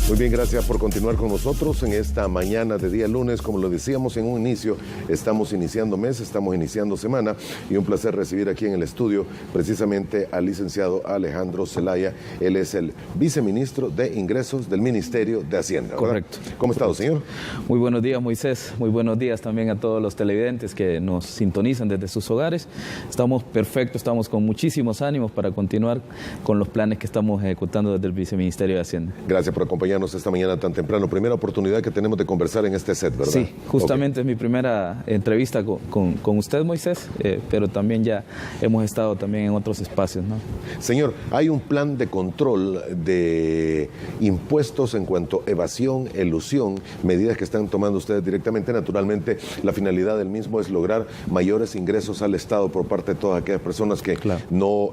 Muy bien, gracias por continuar con nosotros en esta mañana de día lunes. Como lo decíamos en un inicio, estamos iniciando mes, estamos iniciando semana y un placer recibir aquí en el estudio precisamente al licenciado Alejandro Zelaya. Él es el viceministro de Ingresos del Ministerio de Hacienda, ¿verdad? Correcto. ¿Cómo ha estado, señor? Muy buenos días, Moisés. Muy buenos días también a todos los televidentes que nos sintonizan desde sus hogares. Estamos perfectos, estamos con muchísimos ánimos para continuar con los planes que estamos ejecutando desde el Viceministerio de Hacienda. Gracias por acompañarnos esta mañana tan temprano. Primera oportunidad que tenemos de conversar en este set, ¿verdad? Sí, justamente es mi primera entrevista con usted, Moisés, pero también ya hemos estado también en otros espacios, ¿no? Señor, hay un plan de control de impuestos en cuanto a evasión, elusión, medidas que están tomando ustedes directamente. Naturalmente, la finalidad del mismo es lograr mayores ingresos al Estado por parte de todas aquellas personas que no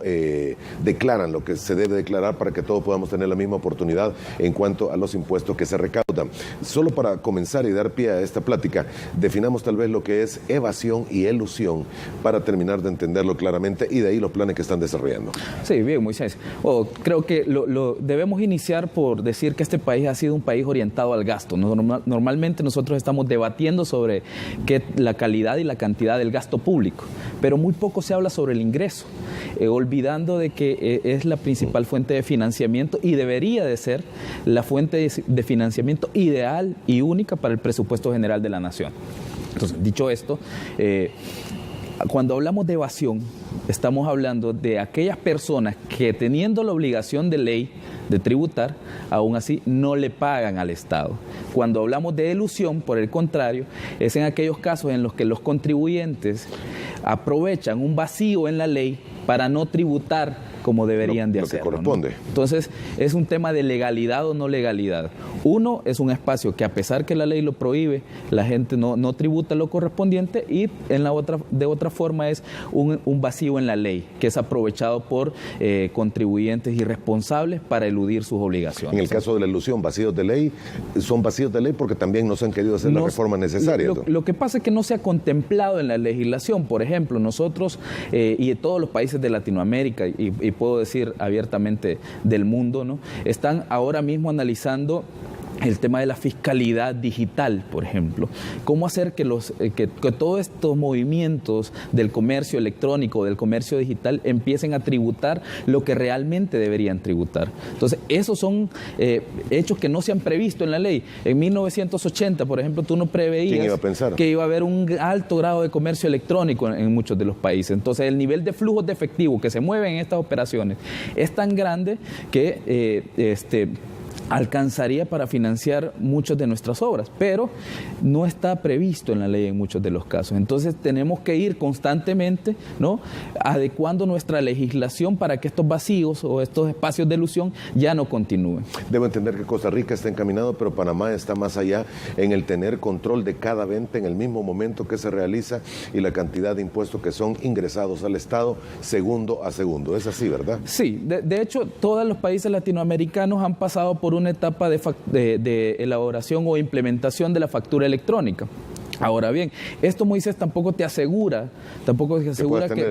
declaran lo que se debe declarar para que todos podamos tener la misma oportunidad en cuanto a los impuestos que se recaudan. Solo para comenzar y dar pie a esta plática, definamos tal vez lo que es evasión y elusión para terminar de entenderlo claramente y de ahí los planes que están desarrollando. Sí, bien, Moisés. Creo que debemos iniciar por decir que este país ha sido un país orientado al gasto. Normalmente nosotros estamos debatiendo sobre la calidad y la cantidad del gasto público, pero muy poco se habla sobre el ingreso, olvidando de que es la principal fuente de financiamiento y debería de ser la fuente de financiamiento ideal y única para el presupuesto general de la nación. Entonces, dicho esto, cuando hablamos de evasión, estamos hablando de aquellas personas que teniendo la obligación de ley de tributar, aún así no le pagan al Estado. Cuando hablamos de elusión, por el contrario, es en aquellos casos en los que los contribuyentes aprovechan un vacío en la ley para no tributar como deberían de hacerlo. Lo que corresponde. ¿No? Entonces, es un tema de legalidad o no legalidad. Uno, es un espacio que a pesar que la ley lo prohíbe, la gente no tributa lo correspondiente y de otra forma es un vacío en la ley que es aprovechado por contribuyentes irresponsables para eludir sus obligaciones. En el caso de la elusión, vacíos de ley, son vacíos de ley porque también no se han querido hacer la reforma necesaria. Lo que pasa es que no se ha contemplado en la legislación. Por ejemplo, nosotros y en todos los países de Latinoamérica y puedo decir abiertamente del mundo, ¿no?, están ahora mismo analizando el tema de la fiscalidad digital, por ejemplo. ¿Cómo hacer que todos estos movimientos del comercio electrónico, del comercio digital, empiecen a tributar lo que realmente deberían tributar? Entonces, esos son hechos que no se han previsto en la ley. En 1980, por ejemplo, tú no preveías ¿Quién iba a pensar? Que iba a haber un alto grado de comercio electrónico en muchos de los países. Entonces, el nivel de flujos de efectivo que se mueven en estas operaciones es tan grande que alcanzaría para financiar muchas de nuestras obras, pero no está previsto en la ley en muchos de los casos. Entonces tenemos que ir constantemente, ¿no?, adecuando nuestra legislación para que estos vacíos o estos espacios de elusión ya no continúen. Debo entender que Costa Rica está encaminado, pero Panamá está más allá en el tener control de cada venta en el mismo momento que se realiza y la cantidad de impuestos que son ingresados al Estado segundo a segundo. Es así, ¿verdad? Sí, de hecho, todos los países latinoamericanos han pasado por una etapa de elaboración o implementación de la factura electrónica. Ahora bien, esto, Moisés, tampoco te asegura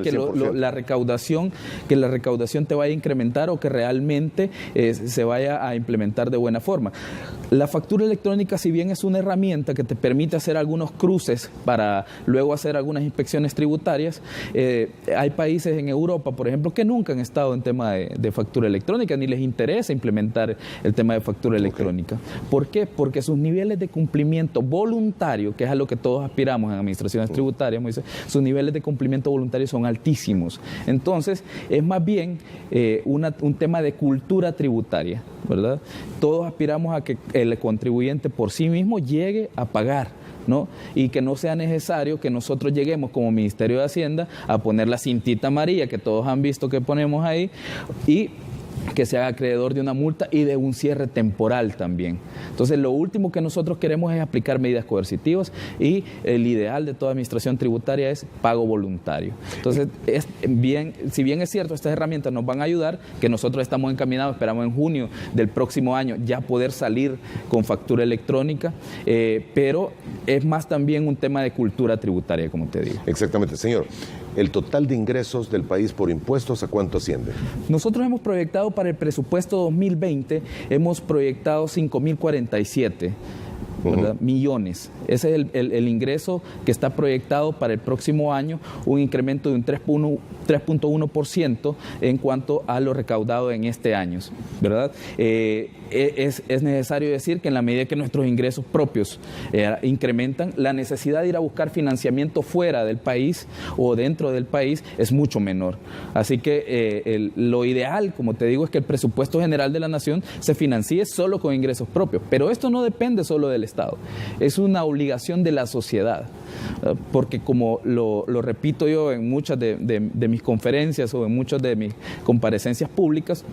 que la recaudación te vaya a incrementar o que realmente se vaya a implementar de buena forma. La factura electrónica, si bien es una herramienta que te permite hacer algunos cruces para luego hacer algunas inspecciones tributarias, hay países en Europa, por ejemplo, que nunca han estado en tema de factura electrónica, ni les interesa implementar el tema de factura electrónica. ¿Por qué? Porque sus niveles de cumplimiento voluntario, que es a lo que todos aspiramos en administraciones tributarias, Moisés, sus niveles de cumplimiento voluntario son altísimos. Entonces, es más bien un tema de cultura tributaria, ¿verdad? Todos aspiramos a que el contribuyente por sí mismo llegue a pagar, ¿no? Y que no sea necesario que nosotros lleguemos como Ministerio de Hacienda a poner la cintita amarilla que todos han visto que ponemos ahí y que se haga acreedor de una multa y de un cierre temporal también. Entonces, lo último que nosotros queremos es aplicar medidas coercitivas y el ideal de toda administración tributaria es pago voluntario. Entonces, si bien es cierto, estas herramientas nos van a ayudar, que nosotros estamos encaminados, esperamos en junio del próximo año ya poder salir con factura electrónica, pero es más también un tema de cultura tributaria, como te digo. Exactamente, señor. ¿El total de ingresos del país por impuestos a cuánto asciende? Nosotros hemos proyectado para el presupuesto 2020, hemos proyectado 5.047 millones. Ese es el ingreso que está proyectado para el próximo año, un incremento de un 3.1% en cuanto a lo recaudado en este año, ¿verdad? Es necesario decir que en la medida que nuestros ingresos propios incrementan, la necesidad de ir a buscar financiamiento fuera del país o dentro del país es mucho menor. Así que lo ideal, como te digo, es que el presupuesto general de la nación se financie solo con ingresos propios, pero esto no depende solo del Estado, es una obligación de la sociedad, porque como lo repito yo en muchas de mis conferencias o en muchas de mis comparecencias públicas,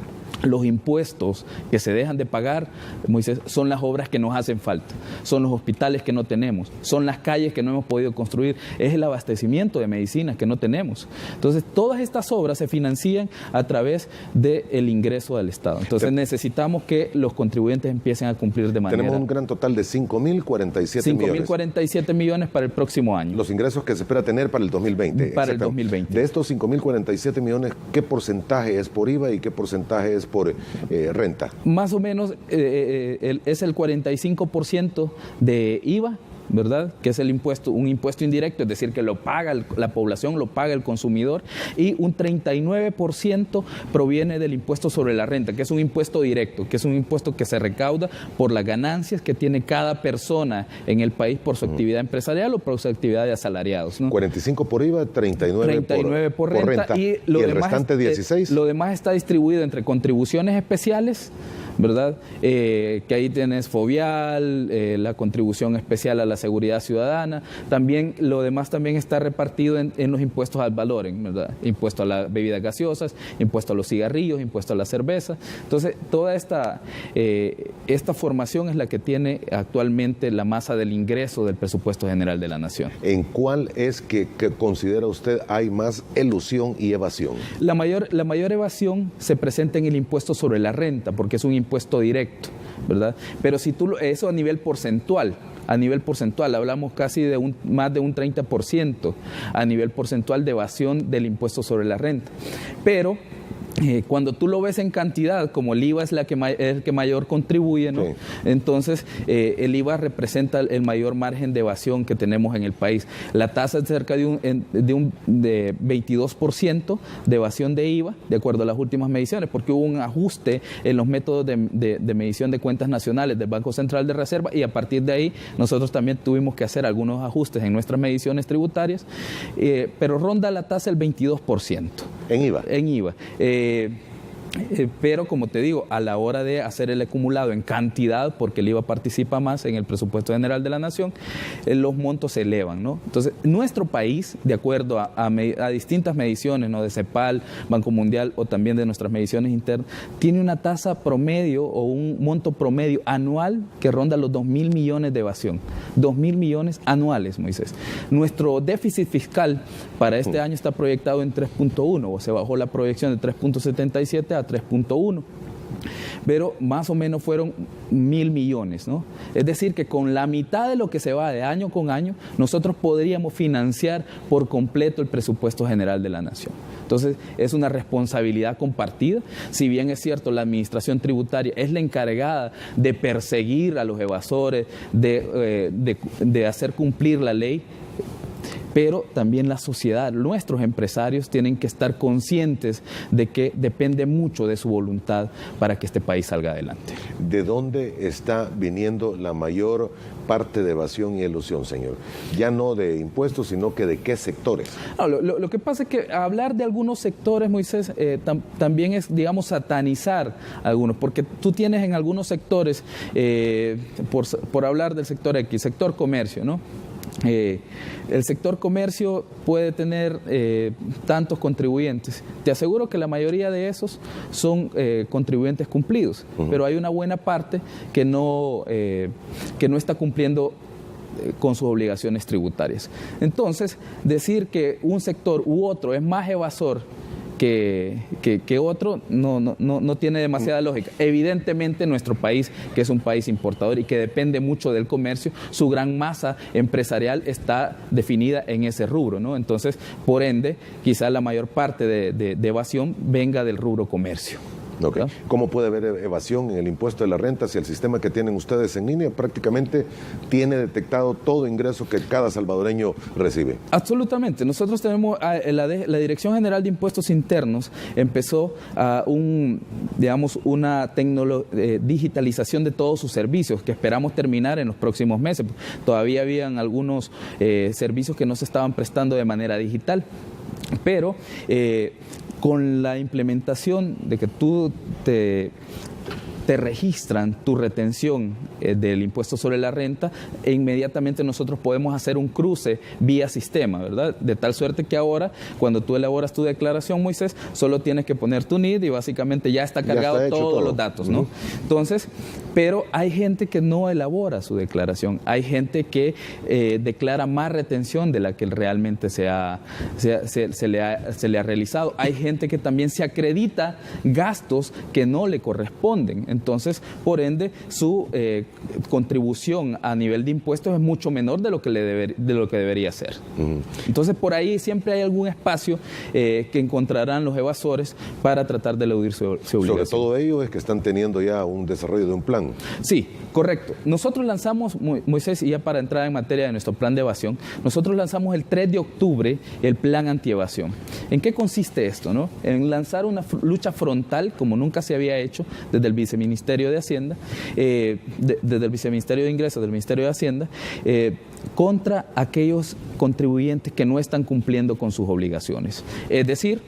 los impuestos que se dejan de pagar, Moisés, son las obras que nos hacen falta, son los hospitales que no tenemos, son las calles que no hemos podido construir, es el abastecimiento de medicinas que no tenemos. Entonces, todas estas obras se financian a través del ingreso del Estado. Entonces, necesitamos que los contribuyentes empiecen a cumplir de manera... Tenemos un gran total de 5.047 millones. 5.047 millones para el próximo año. Los ingresos que se espera tener para el 2020. Para el 2020. De estos 5.047 millones, ¿qué porcentaje es por IVA y qué porcentaje es por renta? Más o menos es el 45% de IVA, ¿verdad? Que es el impuesto, un impuesto indirecto, es decir, que lo paga la población, lo paga el consumidor, y un 39% proviene del impuesto sobre la renta, que es un impuesto directo, que es un impuesto que se recauda por las ganancias que tiene cada persona en el país por su actividad empresarial o por su actividad de asalariados, ¿no? 45 por IVA, 39 por renta y el restante 16. Lo demás está distribuido entre contribuciones especiales, ¿verdad? Que ahí tienes FOVIAL, la contribución especial a la seguridad ciudadana, también lo demás también está repartido en los impuestos al valor, ¿verdad? Impuesto a las bebidas gaseosas, impuesto a los cigarrillos, impuesto a la cerveza. Entonces, toda esta formación es la que tiene actualmente la masa del ingreso del presupuesto general de la nación. ¿En cuál es que considera usted hay más elusión y evasión? La mayor evasión se presenta en el impuesto sobre la renta, porque es un impuesto directo, ¿verdad? Pero si eso a nivel porcentual, hablamos casi de más de un 30% a nivel porcentual de evasión del impuesto sobre la renta. Pero cuando tú lo ves en cantidad, como el IVA es el que mayor contribuye, ¿no? Sí. Entonces el IVA representa el mayor margen de evasión que tenemos en el país. La tasa es cerca de 22% de evasión de IVA, de acuerdo a las últimas mediciones, porque hubo un ajuste en los métodos de medición de cuentas nacionales del Banco Central de Reserva, y a partir de ahí nosotros también tuvimos que hacer algunos ajustes en nuestras mediciones tributarias, pero ronda la tasa el 22%. ¿En IVA? En IVA. Pero como te digo, a la hora de hacer el acumulado en cantidad, porque el IVA participa más en el presupuesto general de la nación, los montos se elevan, ¿no? Entonces, nuestro país, de acuerdo a distintas mediciones, ¿no? De CEPAL, Banco Mundial o también de nuestras mediciones internas, tiene una tasa promedio o un monto promedio anual que ronda los 2.000 millones de evasión. 2.000 millones anuales, Moisés. Nuestro déficit fiscal para este año está proyectado en 3.1, o se bajó la proyección de 3.77 a 3.1, pero más o menos fueron 1.000 millones, ¿no? Es decir, que con la mitad de lo que se va de año con año, nosotros podríamos financiar por completo el presupuesto general de la nación. Entonces, es una responsabilidad compartida. Si bien es cierto, la administración tributaria es la encargada de perseguir a los evasores, de hacer cumplir la ley, pero también la sociedad, nuestros empresarios tienen que estar conscientes de que depende mucho de su voluntad para que este país salga adelante. ¿De dónde está viniendo la mayor parte de evasión y elusión, señor? Ya no de impuestos, sino que de qué sectores. No, lo que pasa es que hablar de algunos sectores, Moisés, también es, digamos, satanizar algunos, porque tú tienes en algunos sectores, por hablar del sector X, sector comercio, ¿no? El sector comercio puede tener tantos contribuyentes. Te aseguro que la mayoría de esos son contribuyentes cumplidos, pero hay una buena parte que no está cumpliendo con sus obligaciones tributarias. Entonces, decir que un sector u otro es más evasor que otro no tiene demasiada lógica. Evidentemente nuestro país, que es un país importador y que depende mucho del comercio, su gran masa empresarial está definida en ese rubro, ¿no? Entonces, por ende, quizás la mayor parte de evasión venga del rubro comercio. Okay. ¿Cómo puede haber evasión en el impuesto de la renta si el sistema que tienen ustedes en línea prácticamente tiene detectado todo ingreso que cada salvadoreño recibe? Absolutamente. Nosotros tenemos, la Dirección General de Impuestos Internos empezó una digitalización de todos sus servicios que esperamos terminar en los próximos meses. Todavía habían algunos servicios que no se estaban prestando de manera digital, pero con la implementación de que tú te registran tu retención del impuesto sobre la renta, e inmediatamente nosotros podemos hacer un cruce vía sistema, ¿verdad? De tal suerte que ahora, cuando tú elaboras tu declaración, Moisés, solo tienes que poner tu NID y básicamente ya está cargado todos los datos, ¿no? Entonces, pero hay gente que no elabora su declaración, hay gente que declara más retención de la que realmente se le ha realizado, hay gente que también se acredita gastos que no le corresponden. Entonces, por ende, su contribución a nivel de impuestos es mucho menor de lo que debería ser. Entonces, por ahí siempre hay algún espacio que encontrarán los evasores para tratar de eludir su obligación. Sobre todo ello es que están teniendo ya un desarrollo de un plan. Sí, correcto. Nosotros lanzamos, Moisés, y ya para entrar en materia de nuestro plan de evasión, nosotros lanzamos el 3 de octubre el plan antievasión. ¿En qué consiste esto, no? En lanzar una lucha frontal, como nunca se había hecho, desde el Viceministerio de Hacienda, desde el Viceministerio de Ingresos, del Ministerio de Hacienda, contra aquellos contribuyentes que no están cumpliendo con sus obligaciones. Es decir,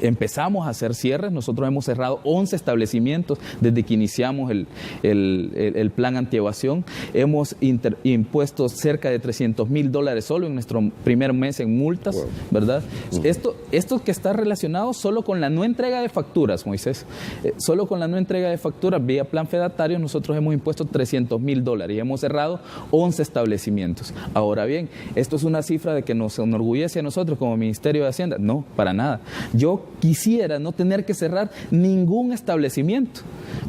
empezamos a hacer cierres. Nosotros hemos cerrado 11 establecimientos desde que iniciamos el plan antievasión. Hemos impuesto cerca de $300,000 solo en nuestro primer mes en multas, wow, ¿verdad? Esto que está relacionado solo con la no entrega de facturas, Moisés. Solo con la no entrega de facturas vía plan fedatario nosotros hemos impuesto $300,000 y hemos cerrado 11 establecimientos. Ahora bien, ¿esto es una cifra de que nos enorgullece a nosotros como Ministerio de Hacienda? No, para nada. Yo quisiera no tener que cerrar ningún establecimiento.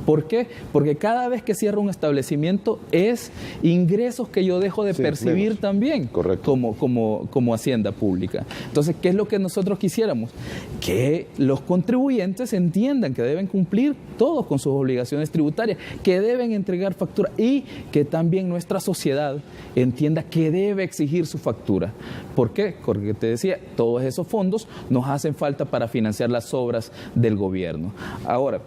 ¿Por qué? Porque cada vez que cierro un establecimiento es ingresos que yo dejo de percibir menos, también, como Hacienda Pública. Entonces, ¿qué es lo que nosotros quisiéramos? Que los contribuyentes entiendan que deben cumplir todos con sus obligaciones tributarias, que deben entregar factura y que también nuestra sociedad entienda que debe exigir su factura. ¿Por qué? Porque te decía, todos esos fondos nos hacen falta para financiar las obras del gobierno. Ahora,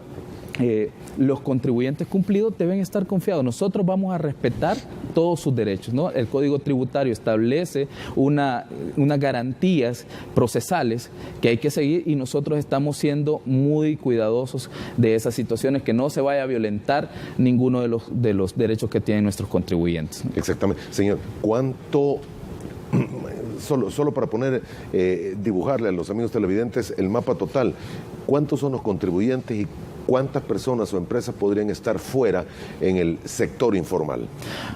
los contribuyentes cumplidos deben estar confiados. Nosotros vamos a respetar todos sus derechos, ¿no? El Código Tributario establece unas garantías procesales que hay que seguir y nosotros estamos siendo muy cuidadosos de esas situaciones, que no se vaya a violentar ninguno de los derechos que tienen nuestros contribuyentes. Exactamente. Señor, ¿cuánto... Solo para dibujarle a los amigos televidentes el mapa total, ¿cuántos son los contribuyentes y cuántas personas o empresas podrían estar fuera en el sector informal?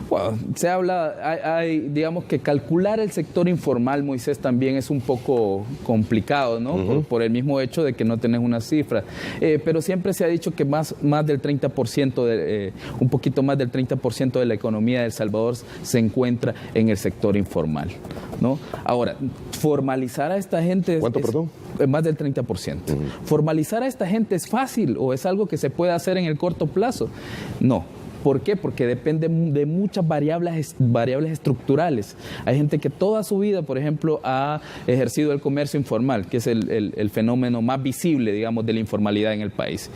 Bueno, se habla, digamos que calcular el sector informal, Moisés, también es un poco complicado, ¿no? Por el mismo hecho de que no tenés una cifra. Pero siempre se ha dicho que más del 30%, un poquito más del 30% de la economía de El Salvador se encuentra en el sector informal, ¿no? Ahora, formalizar a esta gente... ¿Cuánto, perdón? Más del 30%. ¿Formalizar a esta gente es fácil o es algo que se puede hacer en el corto plazo? No. ¿Por qué? Porque depende de muchas variables estructurales. Hay gente que toda su vida, por ejemplo, ha ejercido el comercio informal, que es el fenómeno más visible, digamos, de la informalidad en el país.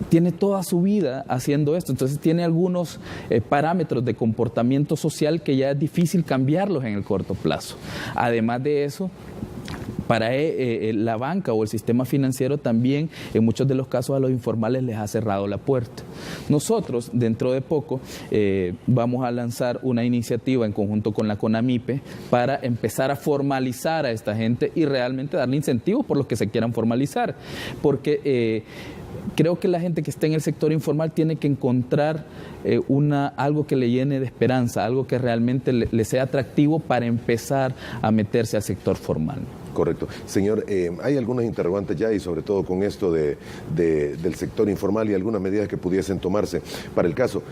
Tiene toda su vida haciendo esto, entonces tiene algunos parámetros de comportamiento social que ya es difícil cambiarlos en el corto plazo. Además de eso, para la banca o el sistema financiero también, en muchos de los casos, a los informales les ha cerrado la puerta. Nosotros, dentro de poco, vamos a lanzar una iniciativa en conjunto con la CONAMIPE para empezar a formalizar a esta gente y realmente darle incentivos por los que se quieran formalizar. Porque creo que la gente que está en el sector informal tiene que encontrar algo que le llene de esperanza, algo que realmente le sea atractivo para empezar a meterse al sector formal. Correcto. Señor, hay algunas interrogantes ya y sobre todo con esto del sector informal y algunas medidas que pudiesen tomarse para el caso.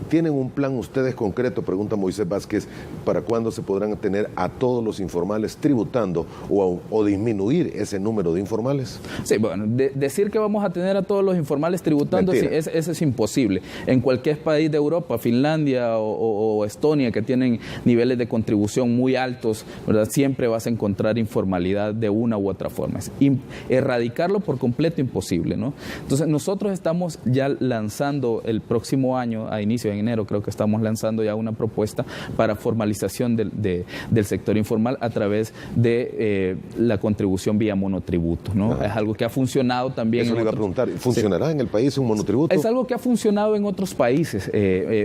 ¿Tienen un plan ustedes concreto, pregunta Moisés Vázquez, para cuándo se podrán tener a todos los informales tributando o disminuir ese número de informales? Sí, bueno, decir que vamos a tener a todos los informales tributando, sí, eso es imposible. En cualquier país de Europa, Finlandia o Estonia, que tienen niveles de contribución muy altos, ¿verdad? Siempre vas a encontrar informalidad de una u otra forma. Erradicarlo por completo imposible, ¿no? Entonces, nosotros estamos ya lanzando el próximo año, a inicio de enero, creo que estamos lanzando ya una propuesta para formalización del sector informal a través de la contribución vía monotributo, ¿no? Es algo que ha funcionado también. Eso le iba a preguntar, ¿funcionará en el país un monotributo? Es algo que ha funcionado en otros países,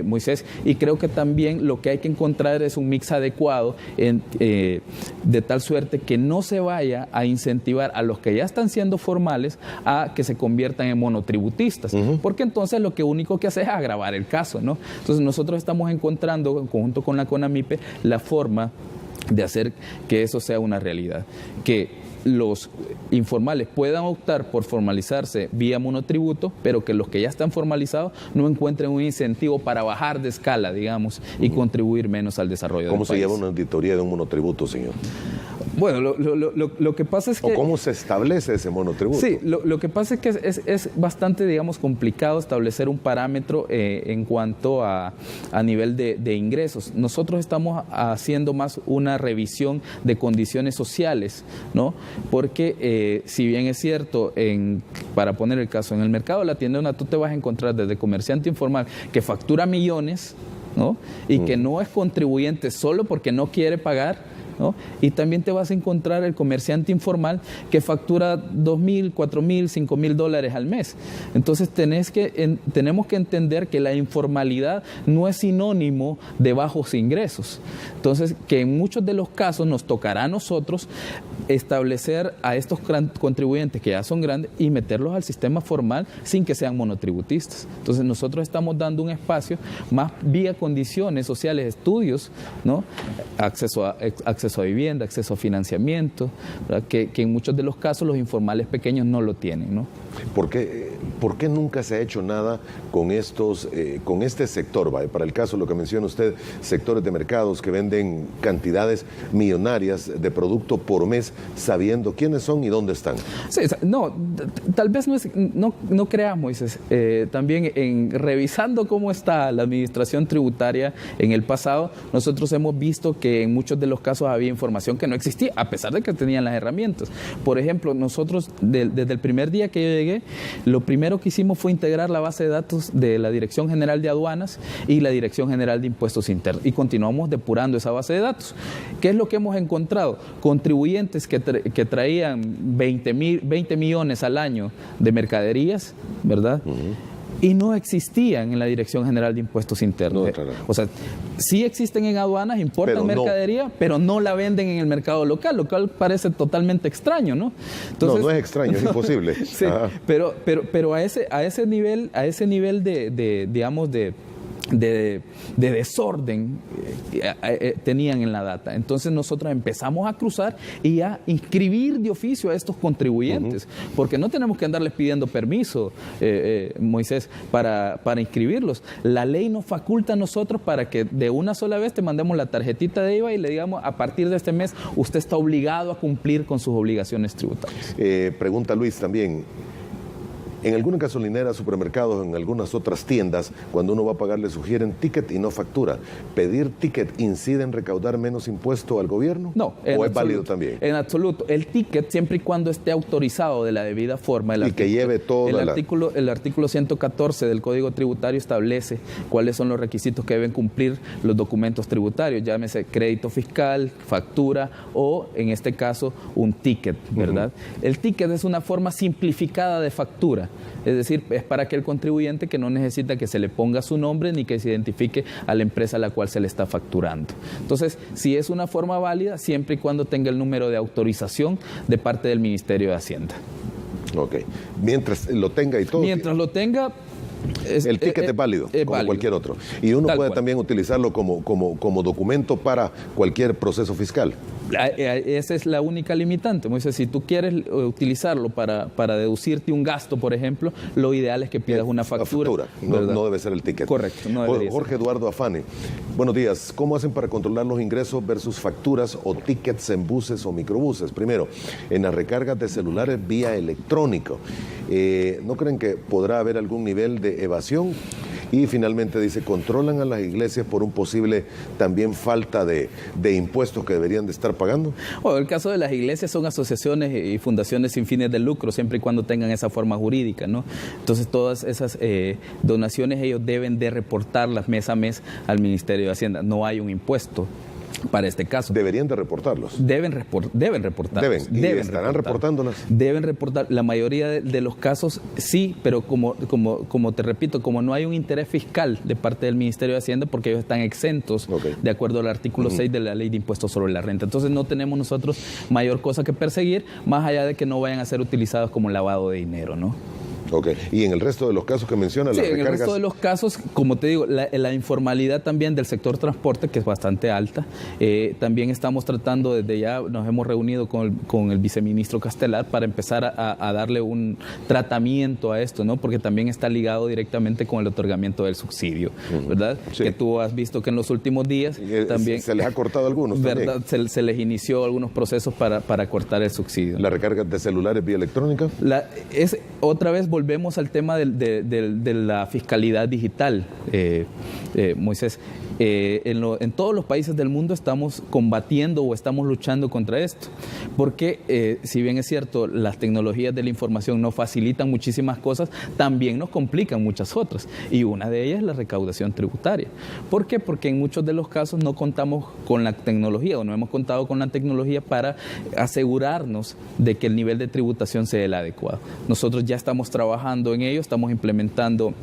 Moisés, y creo que también lo que hay que encontrar es un mix adecuado de tal suerte que no se vaya a incentivar a los que ya están siendo formales a que se conviertan en monotributistas, porque entonces lo que único que hace es agravar el caso, ¿no? Entonces nosotros estamos encontrando, en conjunto con la CONAMIPE, la forma de hacer que eso sea una realidad, que los informales puedan optar por formalizarse vía monotributo, pero que los que ya están formalizados no encuentren un incentivo para bajar de escala, digamos, y contribuir menos al desarrollo del país. ¿Cómo se lleva una auditoría de un monotributo, señor? Bueno, lo que pasa es que... ¿O cómo se establece ese monotributo? Sí, lo que pasa es que es bastante, digamos, complicado establecer un parámetro en cuanto a nivel de ingresos. Nosotros estamos haciendo más una revisión de condiciones sociales, ¿no? Porque si bien es cierto, para poner el caso, en el mercado de la tienda, tú te vas a encontrar desde comerciante informal que factura millones, ¿no? Y que no es contribuyente solo porque no quiere pagar, ¿no? Y también te vas a encontrar el comerciante informal que factura $2,000, $4,000, $5,000 al mes. Entonces tenemos que entender que la informalidad no es sinónimo de bajos ingresos. Entonces, que en muchos de los casos nos tocará a nosotros establecer a estos contribuyentes que ya son grandes y meterlos al sistema formal sin que sean monotributistas. Entonces nosotros estamos dando un espacio más vía condiciones sociales, estudios, ¿no? Acceso a vivienda, acceso a financiamiento, que en muchos de los casos los informales pequeños no lo tienen, ¿no? ¿Por qué nunca se ha hecho nada con este sector? ¿Vale? Para el caso, lo que menciona usted, sectores de mercados que venden cantidades millonarias de producto por mes, sabiendo quiénes son y dónde están. Sí, no, tal vez no creamos, Moisés. También revisando cómo está la administración tributaria en el pasado, nosotros hemos visto que en muchos de los casos había información que no existía, a pesar de que tenían las herramientas. Por ejemplo, nosotros desde el primer día que yo llegué, lo primero que hicimos fue integrar la base de datos de la Dirección General de Aduanas y la Dirección General de Impuestos Internos, y continuamos depurando esa base de datos. ¿Qué es lo que hemos encontrado? Contribuyentes que traían 20 millones al año de mercaderías, ¿verdad? Y no existían en la Dirección General de Impuestos Internos. No, claro. O sea, sí existen en aduanas, importan mercadería, pero no la venden en el mercado local, lo cual parece totalmente extraño, ¿no? Entonces, no es extraño, es imposible. Sí, pero a ese nivel digamos, de desorden tenían en la data. Entonces nosotros empezamos a cruzar y a inscribir de oficio a estos contribuyentes, porque no tenemos que andarles pidiendo permiso, Moisés, para inscribirlos. La ley nos faculta a nosotros para que de una sola vez te mandemos la tarjetita de IVA y le digamos, a partir de este mes usted está obligado a cumplir con sus obligaciones tributarias. Pregunta Luis también. En algunas gasolineras, supermercados, en algunas otras tiendas, cuando uno va a pagar le sugieren ticket y no factura. ¿Pedir ticket incide en recaudar menos impuesto al gobierno? No. ¿O es válido también? En absoluto. El ticket, siempre y cuando esté autorizado de la debida forma. Que lleve todo. El artículo 114 del Código Tributario establece cuáles son los requisitos que deben cumplir los documentos tributarios, llámese crédito fiscal, factura o, en este caso, un ticket, ¿verdad? El ticket es una forma simplificada de factura. Es decir, es para aquel contribuyente que no necesita que se le ponga su nombre ni que se identifique a la empresa a la cual se le está facturando. Entonces, si es una forma válida, siempre y cuando tenga el número de autorización de parte del Ministerio de Hacienda. Ok. Mientras lo tenga y todo. Mientras lo tenga, El ticket es válido, como válido. cualquier otro. Y uno Tal puede cual. también utilizarlo como documento para cualquier proceso fiscal. Esa es la única limitante. Moisés, si tú quieres utilizarlo para deducirte un gasto, por ejemplo, lo ideal es que pidas una factura. No debe ser el ticket. Correcto, no debería ser. Jorge Eduardo Afane, buenos días. ¿Cómo hacen para controlar los ingresos versus facturas o tickets en buses o microbuses? Primero, en las recargas de celulares vía electrónico. ¿No creen que podrá haber algún nivel de evasión? Y finalmente dice, ¿controlan a las iglesias por un posible también falta de impuestos que deberían de estar pagando? Bueno, el caso de las iglesias son asociaciones y fundaciones sin fines de lucro, siempre y cuando tengan esa forma jurídica, ¿no? Entonces todas esas donaciones ellos deben de reportarlas mes a mes al Ministerio de Hacienda. No hay un impuesto para este caso. Deberían de reportarlos. Deben reportarlos. Deben. ¿Y estarán reportándolas? Deben reportar. La mayoría de los casos sí, pero como te repito, como no hay un interés fiscal de parte del Ministerio de Hacienda, porque ellos están exentos de acuerdo al artículo 6 de la Ley de Impuestos sobre la Renta. Entonces no tenemos nosotros mayor cosa que perseguir, más allá de que no vayan a ser utilizados como lavado de dinero, ¿no? Ok. ¿Y en el resto de los casos que menciona, sí, las recargas? En el resto de los casos, como te digo, la informalidad también del sector transporte, que es bastante alta. También estamos tratando, desde ya nos hemos reunido con el viceministro Castelar para empezar a darle un tratamiento a esto, ¿no? Porque también está ligado directamente con el otorgamiento del subsidio, ¿verdad? Sí. Que tú has visto que en los últimos días también... Se les ha cortado a algunos ¿verdad? Se les inició algunos procesos para cortar el subsidio. ¿Las recargas de celulares vía electrónica? Otra vez volvemos al tema de la fiscalidad digital, Moisés. En todos los países del mundo estamos combatiendo o estamos luchando contra esto, porque si bien es cierto, las tecnologías de la información nos facilitan muchísimas cosas, también nos complican muchas otras, y una de ellas es la recaudación tributaria. ¿Por qué? Porque en muchos de los casos no contamos con la tecnología o no hemos contado con la tecnología para asegurarnos de que el nivel de tributación sea el adecuado. Nosotros ya estamos trabajando en ello, estamos implementando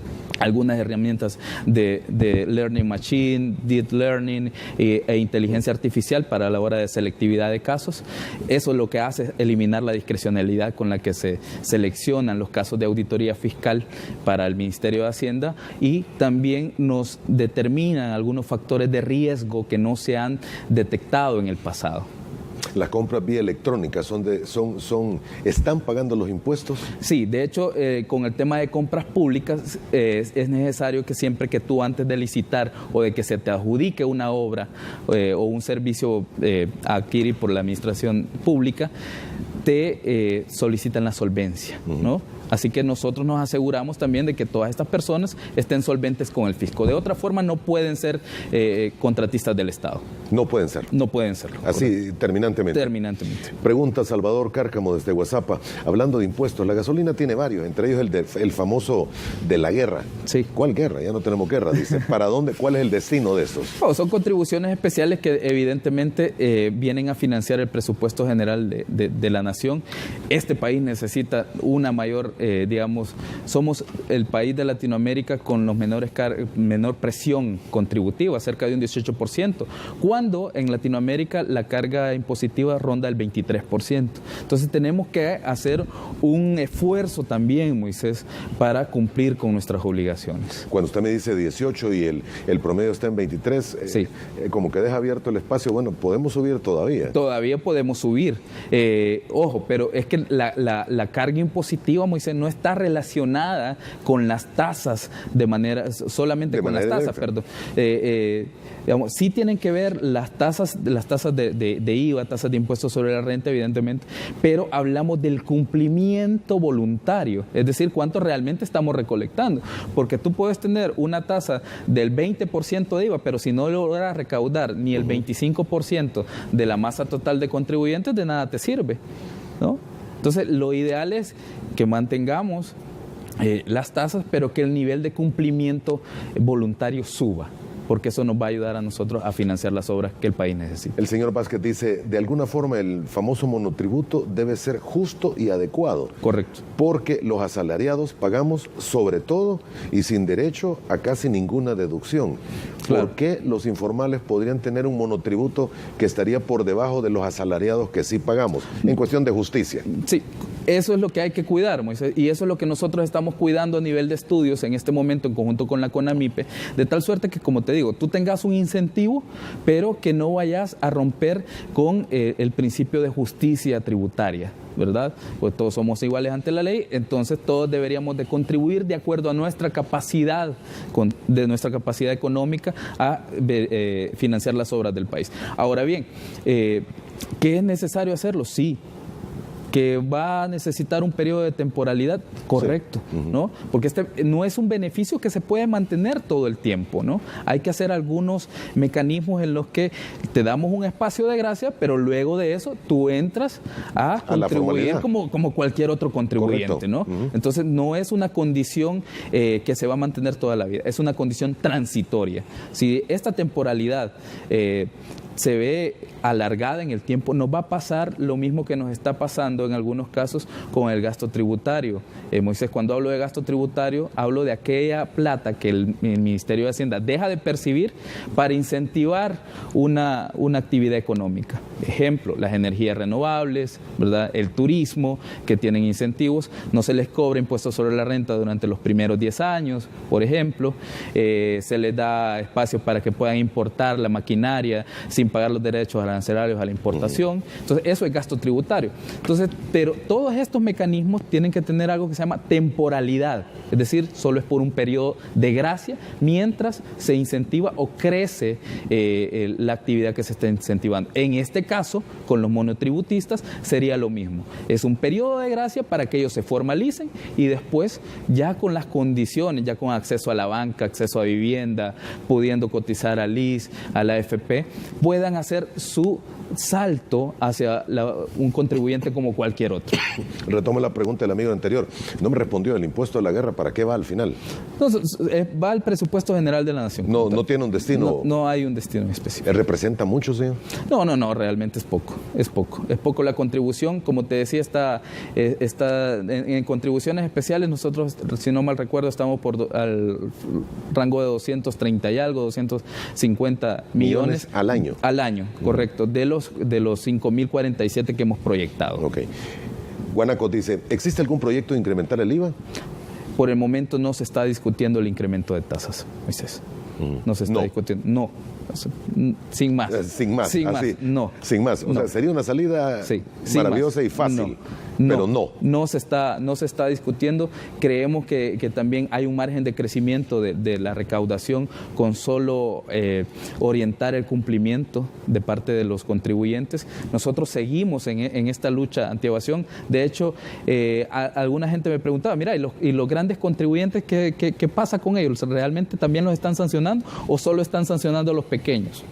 algunas herramientas de Learning Machine, Deep Learning e inteligencia artificial para la hora de selectividad de casos. Eso lo que hace es eliminar la discrecionalidad con la que se seleccionan los casos de auditoría fiscal para el Ministerio de Hacienda, y también nos determinan algunos factores de riesgo que no se han detectado en el pasado. ¿Las compras vía electrónica están pagando los impuestos? Sí, de hecho, con el tema de compras públicas es necesario que siempre que tú, antes de licitar o de que se te adjudique una obra o un servicio a adquirir por la administración pública, te solicitan la solvencia, ¿no? Así que nosotros nos aseguramos también de que todas estas personas estén solventes con el fisco. De otra forma no pueden ser contratistas del Estado. No pueden ser. No pueden serlo. Así, correcto. terminantemente. Terminantemente. Pregunta Salvador Cárcamo desde Guasapa. Hablando de impuestos, la gasolina tiene varios, entre ellos el famoso de la guerra. Sí. ¿Cuál guerra? Ya no tenemos guerra. Dice, ¿para dónde? ¿Cuál es el destino de estos? Son contribuciones especiales que evidentemente vienen a financiar el presupuesto general de la nación. Este país necesita una mayor, somos el país de Latinoamérica con los menor presión contributiva, cerca de un 18%, cuando en Latinoamérica la carga impositiva ronda el 23%. Entonces tenemos que hacer un esfuerzo también, Moisés, para cumplir con nuestras obligaciones. Cuando usted me dice 18 y el promedio está en 23, sí. Como que deja abierto el espacio, bueno, podemos subir todavía. Todavía podemos subir. Ojo, pero es que la carga impositiva, Moisés, no está relacionada con las tasas solamente con las tasas, perdón. Sí tienen que ver las tasas de IVA, tasas de impuestos sobre la renta, evidentemente, pero hablamos del cumplimiento voluntario, es decir, cuánto realmente estamos recolectando, porque tú puedes tener una tasa del 20% de IVA, pero si no logras recaudar ni el 25% de la masa total de contribuyentes, de nada te sirve, ¿no? Entonces, lo ideal es que mantengamos las tasas, pero que el nivel de cumplimiento voluntario suba. porque eso nos va a ayudar a nosotros a financiar las obras que el país necesita. El señor Vázquez dice, de alguna forma el famoso monotributo debe ser justo y adecuado. Correcto. Porque los asalariados pagamos sobre todo y sin derecho a casi ninguna deducción. Claro. ¿Por qué los informales podrían tener un monotributo que estaría por debajo de los asalariados que sí pagamos? En cuestión de justicia. Sí, eso es lo que hay que cuidar, Moisés, y eso es lo que nosotros estamos cuidando a nivel de estudios en este momento en conjunto con la CONAMIPE, de tal suerte que, como te digo, tú tengas un incentivo, pero que no vayas a romper con el principio de justicia tributaria, ¿verdad? Pues todos somos iguales ante la ley, entonces todos deberíamos de contribuir de acuerdo a nuestra capacidad, de nuestra capacidad económica a financiar las obras del país. Ahora bien, ¿qué es necesario hacerlo? Sí. Que va a necesitar un periodo de temporalidad, correcto, sí. ¿No? Porque este no es un beneficio que se puede mantener todo el tiempo, ¿no? Hay que hacer algunos mecanismos en los que te damos un espacio de gracia, pero luego de eso tú entras a contribuir como cualquier otro contribuyente, correcto. ¿No? Entonces no es una condición que se va a mantener toda la vida, es una condición transitoria. Si esta temporalidad se ve alargada en el tiempo, nos va a pasar lo mismo que nos está pasando en algunos casos con el gasto tributario. Moisés, cuando hablo de gasto tributario, hablo de aquella plata que el Ministerio de Hacienda deja de percibir para incentivar una actividad económica. Ejemplo, las energías renovables, ¿verdad? El turismo, que tienen incentivos, no se les cobra impuestos sobre la renta durante los primeros 10 años, por ejemplo, se les da espacio para que puedan importar la maquinaria sin pagar los derechos arancelarios a la importación. Entonces, eso es gasto tributario. Entonces, pero todos estos mecanismos tienen que tener algo que se llama temporalidad, es decir, solo es por un periodo de gracia mientras se incentiva o crece la actividad que se está incentivando. En este caso, con los monotributistas sería lo mismo. Es un periodo de gracia para que ellos se formalicen y después, ya con las condiciones, ya con acceso a la banca, acceso a vivienda, pudiendo cotizar al ISS, a la AFP, puedan hacer su salto hacia un contribuyente como cualquier otro. Retomo la pregunta del amigo anterior. No me respondió, ¿el impuesto a la guerra para qué va al final? No, va al presupuesto general de la nación. No tiene un destino. No hay un destino específico. ¿Representa mucho, señor? No, realmente es poco. Es poco la contribución. Como te decía, está en contribuciones especiales. Nosotros, si no mal recuerdo, estamos al rango de 230 y algo, 250 millones al año. Al año, correcto. De los 5.047 que hemos proyectado. Ok. Guanaco dice, ¿existe algún proyecto de incrementar el IVA? Por el momento no se está discutiendo el incremento de tasas, Moisés. No se está discutiendo. No. Sin más. Sin más. No. Sin más. O sea, sería una salida maravillosa y fácil. Pero no. No se está discutiendo. Creemos que también hay un margen de crecimiento de la recaudación con solo orientar el cumplimiento de parte de los contribuyentes. Nosotros seguimos en esta lucha antievasión. De hecho, alguna gente me preguntaba, mira, ¿y los grandes contribuyentes qué pasa con ellos? ¿Realmente también los están sancionando o solo están sancionando a los pequeños?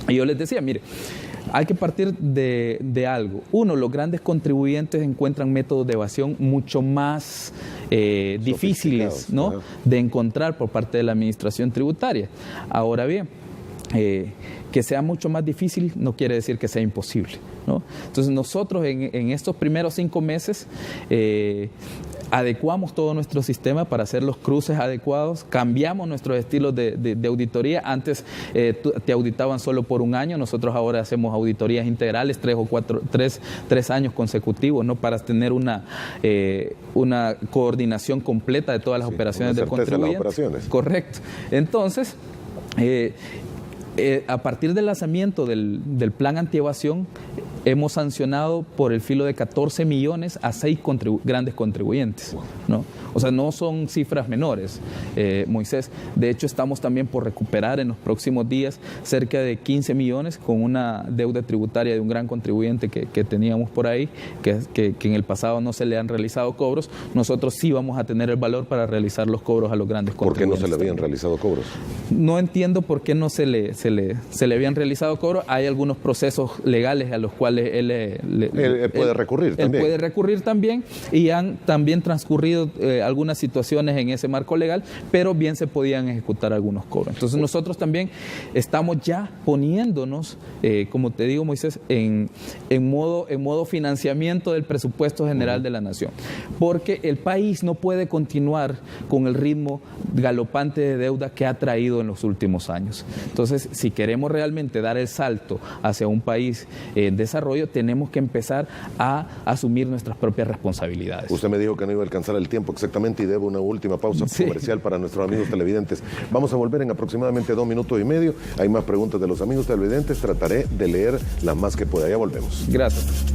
Y yo les decía, mire, hay que partir de algo. Uno, los grandes contribuyentes encuentran métodos de evasión mucho más difíciles, ¿no?, de encontrar por parte de la administración tributaria. Ahora bien, que sea mucho más difícil no quiere decir que sea imposible, ¿no? Entonces nosotros en estos primeros 5 meses adecuamos todo nuestro sistema para hacer los cruces adecuados, cambiamos nuestros estilos de auditoría. Antes te auditaban solo por 1 año, nosotros ahora hacemos auditorías integrales 3 años consecutivos, ¿no?, para tener una coordinación completa de todas las operaciones del contribuyente. Correcto. Entonces, a partir del lanzamiento del plan antievasión, hemos sancionado por el filo de 14 millones a 6 grandes contribuyentes, ¿no? O sea, no son cifras menores, Moisés. De hecho, estamos también por recuperar en los próximos días cerca de 15 millones con una deuda tributaria de un gran contribuyente que teníamos por ahí, que en el pasado no se le han realizado cobros. Nosotros sí vamos a tener el valor para realizar los cobros a los grandes contribuyentes. ¿Por qué no se le habían realizado cobros? No entiendo por qué no se le habían realizado cobros. Hay algunos procesos legales a los cuales cual él puede recurrir también. Él puede recurrir también, y han también transcurrido algunas situaciones en ese marco legal, pero bien se podían ejecutar algunos cobros. Entonces nosotros también estamos ya poniéndonos, como te digo, Moisés, en modo financiamiento del presupuesto general de la nación, porque el país no puede continuar con el ritmo galopante de deuda que ha traído en los últimos años. Entonces, si queremos realmente dar el salto hacia un país en desarrollo, tenemos que empezar a asumir nuestras propias responsabilidades. Usted me dijo que no iba a alcanzar el tiempo exactamente y debo una última pausa comercial para nuestros amigos televidentes. Vamos a volver en aproximadamente 2 minutos y medio. Hay más preguntas de los amigos televidentes. Trataré de leer las más que pueda. Ya volvemos. Gracias.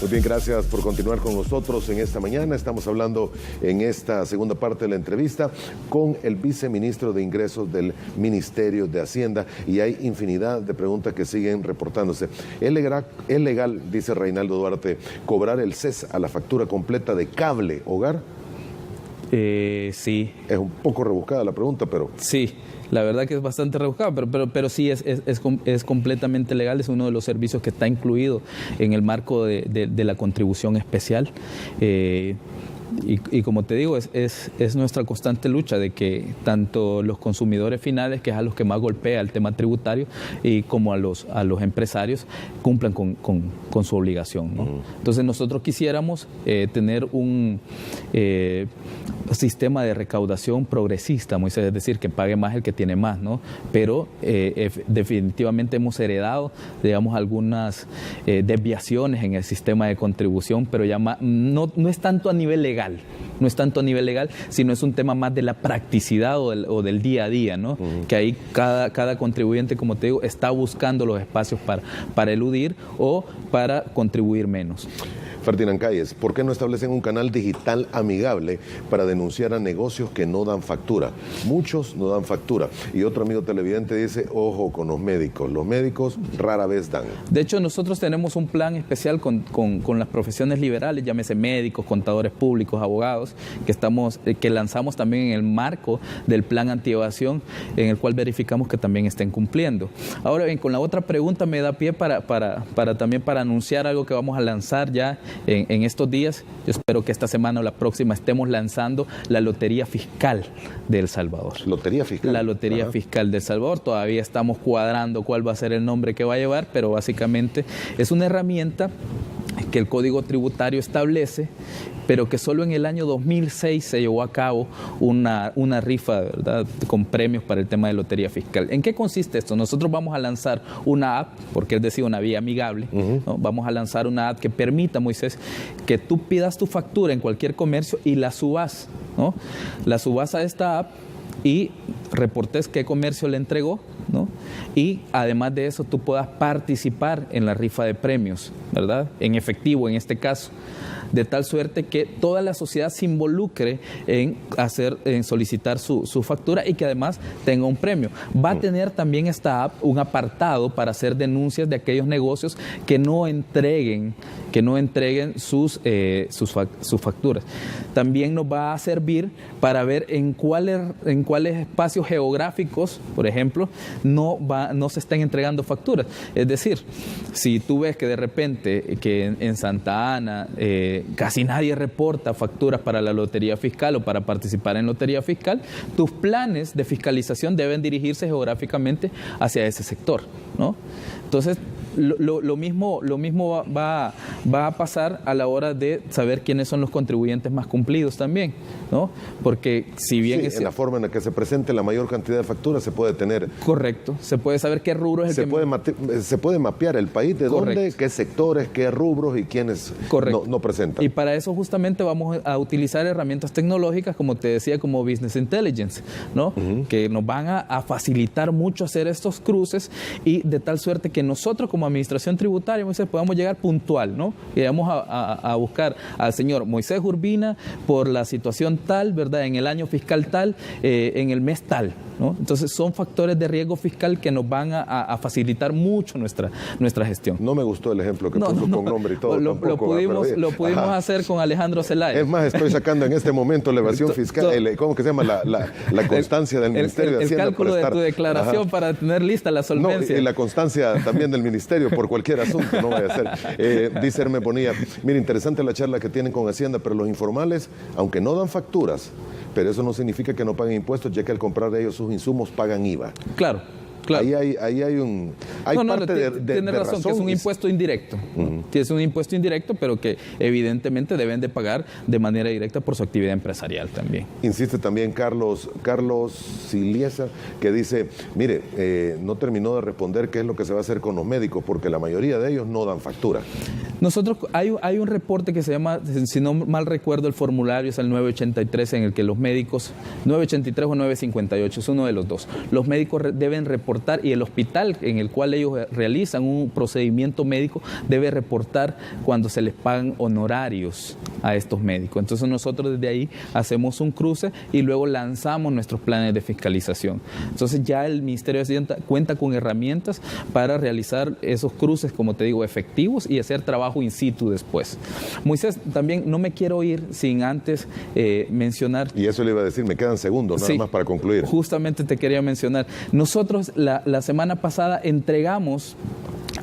Muy bien, gracias por continuar con nosotros en esta mañana. Estamos hablando en esta segunda parte de la entrevista con el viceministro de Ingresos del Ministerio de Hacienda, y hay infinidad de preguntas que siguen reportándose. ¿Es legal, dice Reinaldo Duarte, cobrar el CES a la factura completa de cable hogar? Sí. Es un poco rebuscada la pregunta, pero... Sí. La verdad que es bastante rebuscado, pero sí es completamente legal. Es uno de los servicios que está incluido en el marco de la contribución especial. Y como te digo, es nuestra constante lucha de que tanto los consumidores finales, que es a los que más golpea el tema tributario, y como a los empresarios, cumplan con su obligación, ¿no? Entonces nosotros quisiéramos tener un sistema de recaudación progresista, Moisés, es decir, que pague más el que tiene más, ¿no? Pero definitivamente hemos heredado, digamos, algunas desviaciones en el sistema de contribución, pero ya no es tanto a nivel legal. No es tanto a nivel legal, sino es un tema más de la practicidad o del día a día, ¿no? Que ahí cada contribuyente, como te digo, está buscando los espacios para eludir o para contribuir menos. Ferdinand Calles, ¿por qué no establecen un canal digital amigable para denunciar a negocios que no dan factura? Muchos no dan factura. Y otro amigo televidente dice, ojo con los médicos rara vez dan. De hecho, nosotros tenemos un plan especial con las profesiones liberales, llámese médicos, contadores públicos, abogados, que lanzamos también en el marco del plan antievasión, en el cual verificamos que también estén cumpliendo. Ahora bien, con la otra pregunta me da pie también para anunciar algo que vamos a lanzar ya en estos días. Yo espero que esta semana o la próxima estemos lanzando la Lotería Fiscal de El Salvador. ¿Lotería Fiscal? La Lotería Fiscal de El Salvador. Todavía estamos cuadrando cuál va a ser el nombre que va a llevar, pero básicamente es una herramienta que el Código Tributario establece, pero que solo en el año 2006 se llevó a cabo una rifa, ¿verdad?, con premios para el tema de lotería fiscal. ¿En qué consiste esto? Nosotros vamos a lanzar una app, porque es decir, una vía amigable, ¿no? Vamos a lanzar una app que permita, Moisés, que tú pidas tu factura en cualquier comercio y la subas, ¿no? La subas a esta app y reportes qué comercio le entregó, ¿no? Y además de eso tú puedas participar en la rifa de premios, ¿verdad?, en efectivo en este caso, de tal suerte que toda la sociedad se involucre en solicitar su factura y que además tenga un premio. Va a tener también esta app un apartado para hacer denuncias de aquellos negocios que no entreguen sus facturas. También nos va a servir para ver en cuáles espacios geográficos, por ejemplo, no se están entregando facturas. Es decir, si tú ves que de repente que en Santa Ana casi nadie reporta facturas para la lotería fiscal o para participar en lotería fiscal, tus planes de fiscalización deben dirigirse geográficamente hacia ese sector, ¿no? Entonces, lo mismo va a pasar a la hora de saber quiénes son los contribuyentes más cumplidos también, ¿no? Porque si bien sí, en la forma en la que se presente la mayor cantidad de facturas se puede tener. Correcto, se puede saber qué rubro es se puede mapear el país de correcto, dónde, qué sectores, qué rubros y quiénes no presentan. Y para eso justamente vamos a utilizar herramientas tecnológicas, como te decía, como Business Intelligence, ¿no? Que nos van a facilitar mucho hacer estos cruces, y de tal suerte que nosotros como administración tributaria, Moisés, podamos llegar puntual, ¿no? Y vamos a buscar al señor Moisés Urbina por la situación tal, ¿verdad?, en el año fiscal tal, en el mes tal, ¿no? Entonces son factores de riesgo fiscal que nos van a facilitar mucho nuestra gestión. No me gustó el ejemplo que puso con nombre y todo. Lo pudimos hacer con Alejandro Zelaya. Es más, estoy sacando en este momento la evasión fiscal, ¿cómo que se llama? La constancia del Ministerio de Hacienda. El cálculo de tu declaración para tener lista la solvencia. No, y la constancia también del Ministerio ministerio por cualquier asunto, no vaya a ser. Dice Hermes Bonilla, mira, interesante la charla que tienen con Hacienda, pero los informales, aunque no dan facturas, pero eso no significa que no paguen impuestos, ya que al comprar ellos sus insumos pagan IVA. Claro. Claro. Hay parte de tiene razón, razón. Que es un impuesto indirecto. Es un impuesto indirecto, pero que evidentemente deben de pagar de manera directa por su actividad empresarial también. Insiste también Carlos Siliesa, que dice, mire, no terminó de responder qué es lo que se va a hacer con los médicos, porque la mayoría de ellos no dan factura. Nosotros, hay un reporte que se llama, si no mal recuerdo el formulario, es el 983, en el que los médicos, 983 o 958, es uno de los dos, los médicos deben reportar, y el hospital en el cual ellos realizan un procedimiento médico debe reportar cuando se les pagan honorarios a estos médicos. Entonces nosotros desde ahí hacemos un cruce y luego lanzamos nuestros planes de fiscalización. Entonces ya el Ministerio de Hacienda cuenta con herramientas para realizar esos cruces, como te digo, efectivos, y hacer trabajo in situ después. Moisés, también no me quiero ir sin antes mencionar... Y eso le iba a decir, me quedan segundos, nada más para concluir. Justamente te quería mencionar. Nosotros la semana pasada entregamos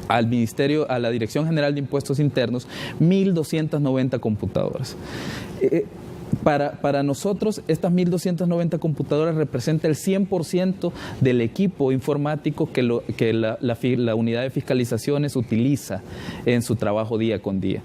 al Ministerio, a la Dirección General de Impuestos Internos, 1.290 computadoras. Para nosotros, estas 1.290 computadoras representan el 100% del equipo informático que la unidad de fiscalizaciones utiliza en su trabajo día con día.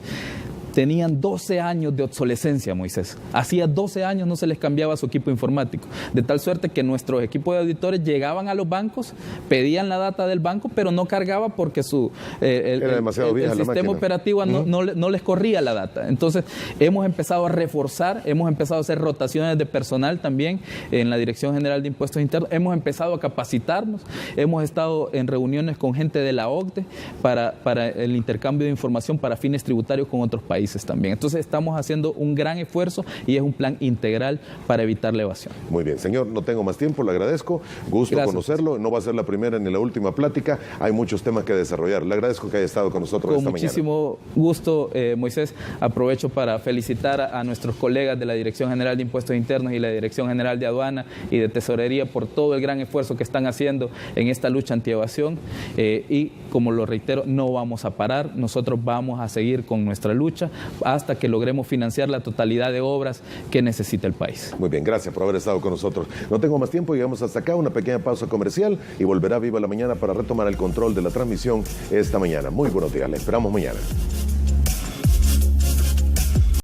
Tenían 12 años de obsolescencia, Moisés. Hacía 12 años no se les cambiaba su equipo informático. De tal suerte que nuestros equipos de auditores llegaban a los bancos, pedían la data del banco, pero no cargaba porque el sistema operativo no les corría la data. Entonces, hemos empezado a reforzar, hemos empezado a hacer rotaciones de personal también en la Dirección General de Impuestos Internos. Hemos empezado a capacitarnos, hemos estado en reuniones con gente de la OCDE para el intercambio de información para fines tributarios con otros países también. Entonces estamos haciendo un gran esfuerzo y es un plan integral para evitar la evasión. Muy bien, señor, no tengo más tiempo, le agradezco, gusto conocerlo, no va a ser la primera ni la última plática, hay muchos temas que desarrollar. Le agradezco que haya estado con nosotros esta mañana. Con muchísimo gusto, Moisés. Aprovecho para felicitar a nuestros colegas de la Dirección General de Impuestos Internos y la Dirección General de Aduana y de Tesorería por todo el gran esfuerzo que están haciendo en esta lucha antievasión, y como lo reitero, no vamos a parar, nosotros vamos a seguir con nuestra lucha hasta que logremos financiar la totalidad de obras que necesita el país. Muy bien, gracias por haber estado con nosotros. No tengo más tiempo, llegamos hasta acá, una pequeña pausa comercial y volverá Viva la Mañana para retomar el control de la transmisión esta mañana. Muy buenos días, le esperamos mañana.